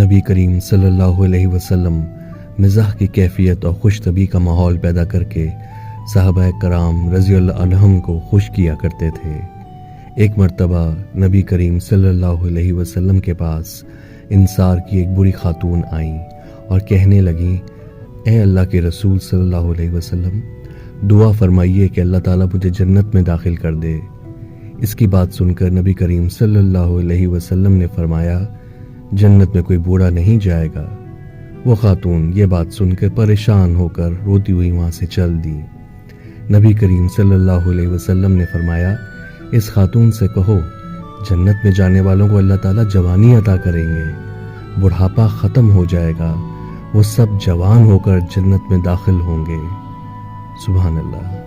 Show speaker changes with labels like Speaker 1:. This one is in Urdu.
Speaker 1: نبی کریم صلی اللہ علیہ وسلم مزاح کی کیفیت اور خوش طبعی کا ماحول پیدا کر کے صحابہ کرام رضی اللہ عنہم کو خوش کیا کرتے تھے۔ ایک مرتبہ نبی کریم صلی اللہ علیہ وسلم کے پاس انصار کی ایک بری خاتون آئیں اور کہنے لگیں، اے اللہ کے رسول صلی اللہ علیہ وسلم، دعا فرمائیے کہ اللہ تعالیٰ مجھے جنت میں داخل کر دے۔ اس کی بات سن کر نبی کریم صلی اللہ علیہ وسلم نے فرمایا، جنت میں کوئی بوڑھا نہیں جائے گا۔ وہ خاتون یہ بات سن کر پریشان ہو کر روتی ہوئی وہاں سے چل دی۔ نبی کریم صلی اللہ علیہ وسلم نے فرمایا، اس خاتون سے کہو جنت میں جانے والوں کو اللہ تعالیٰ جوانی عطا کریں گے، بڑھاپا ختم ہو جائے گا، وہ سب جوان ہو کر جنت میں داخل ہوں گے۔ سبحان اللہ۔